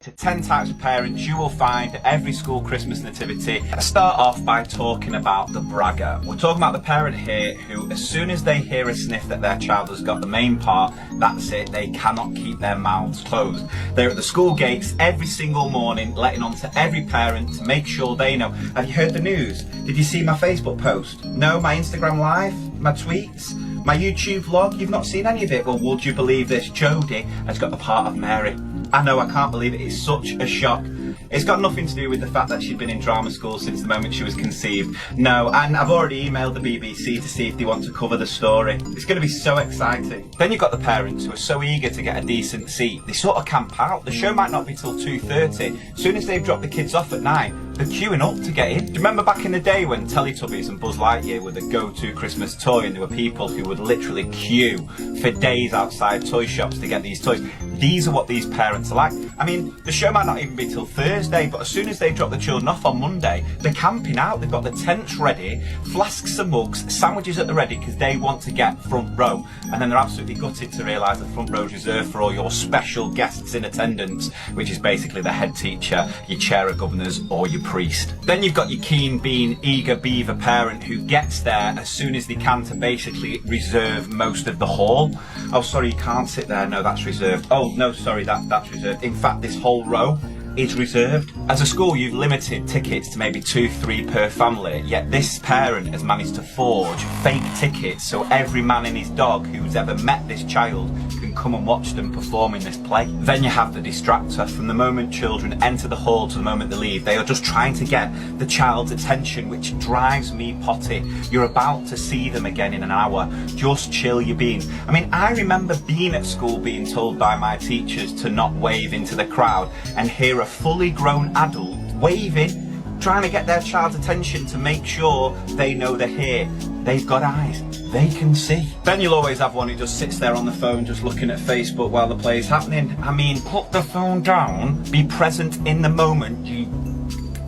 to 10 types of parents you will find at every school Christmas nativity. Let's start off by talking about the bragger. We're talking about the parent here who, as soon as they hear a sniff that their child has got the main part, that's it, they cannot keep their mouths closed. They're at the school gates every single morning, letting on to every parent to make sure they know. Have you heard the news? Did you see my Facebook post? No, my Instagram live? My tweets? My YouTube vlog? You've not seen any of it? Well, would you believe this? Jodie has got the part of Mary. I know, I can't believe it. It's such a shock. It's got nothing to do with the fact that she'd been in drama school since the moment she was conceived. No, and I've already emailed the BBC to see if they want to cover the story. It's going to be so exciting. Then you've got the parents who are so eager to get a decent seat, they sort of camp out. The show might not be till 2:30. As soon as they've dropped the kids off at 9, they're queuing up to get in. Do you remember back in the day when Teletubbies and Buzz Lightyear were the go-to Christmas toy, and there were people who would literally queue for days outside toy shops to get these toys? These are what these parents are like. I mean, the show might not even be till Thursday, but as soon as they drop the children off on Monday, they're camping out. They've got the tents ready, flasks and mugs, sandwiches at the ready because they want to get front row. And then they're absolutely gutted to realise the front row is reserved for all your special guests in attendance, which is basically the head teacher, your chair of governors, or your priest. Then you've got your keen bean, eager beaver parent who gets there as soon as they can to basically reserve most of the hall. Oh, sorry, you can't sit there. No, that's reserved. Oh, no, sorry, that's reserved. In fact, this whole row is reserved. As a school, you've limited tickets to maybe 2-3 per family, yet this parent has managed to forge fake tickets so every man and his dog who's ever met this child can come and watch them perform in this play. Then you have the distractor. From the moment children enter the hall to the moment they leave, they are just trying to get the child's attention, which drives me potty. You're about to see them again in an hour. Just chill your beans. I mean, I remember being at school being told by my teachers to not wave into the crowd, and hear a fully grown adult waving, trying to get their child's attention to make sure they know they're here. They've got eyes, they can see. Then you'll always have one who just sits there on the phone just looking at Facebook while the play's happening. I mean, put the phone down, be present in the moment.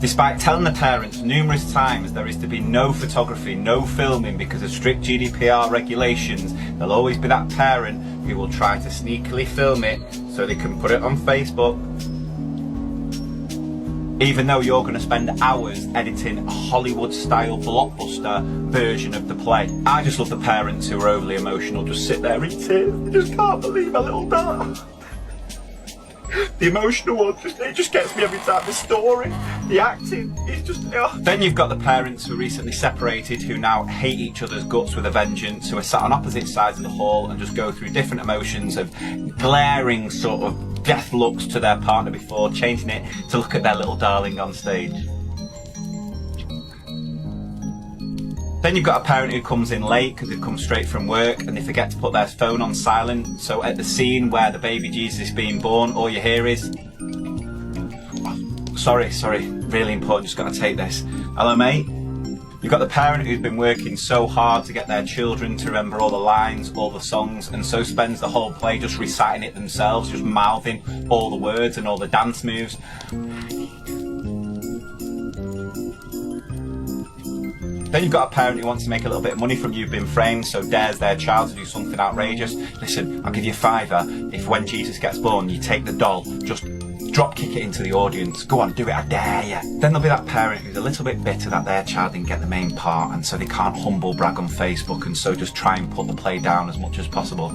Despite telling the parents numerous times there is to be no photography, no filming because of strict GDPR regulations, there'll always be that parent who will try to sneakily film it so they can put it on Facebook, even though you're going to spend hours editing a Hollywood-style blockbuster version of the play. I just love the parents who are overly emotional, just sit there in tears. They just can't believe my little daughter. The emotional one, it just gets me every time. The story, the acting, it's just... Ugh. Then you've got the parents who are recently separated, who now hate each other's guts with a vengeance, who are sat on opposite sides of the hall and just go through different emotions of glaring sort of death looks to their partner before changing it to look at their little darling on stage. Then you've got a parent who comes in late because they've come straight from work and they forget to put their phone on silent. So at the scene where the baby Jesus is being born, all you hear is, sorry, really important, just got to take this. Hello, mate. You've got the parent who's been working so hard to get their children to remember all the lines, all the songs, and so spends the whole play just reciting it themselves, just mouthing all the words and all the dance moves. Then you've got a parent who wants to make a little bit of money from you being framed, so dares their child to do something outrageous. Listen, I'll give you £5 if when Jesus gets born you take the doll, just drop kick it into the audience. Go on, do it, I dare you. Then there'll be that parent who's a little bit bitter that their child didn't get the main part, and so they can't humble brag on Facebook, and so just try and put the play down as much as possible.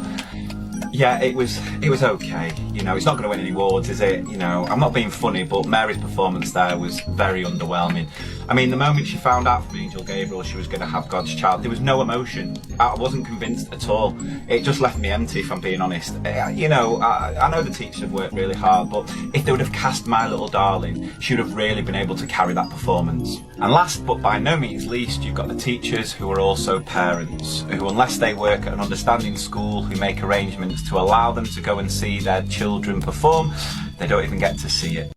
Yeah, it was okay. You know, it's not going to win any awards, is it? You know, I'm not being funny, but Mary's performance there was very underwhelming. I mean, the moment she found out from Angel Gabriel she was going to have God's child, there was no emotion. I wasn't convinced at all. It just left me empty, if I'm being honest. You know, I know the teachers have worked really hard, but if they would have cast my little darling, she would have really been able to carry that performance. And last, but by no means least, you've got the teachers who are also parents, who, unless they work at an understanding school, who make arrangements to allow them to go and see their children perform, they don't even get to see it.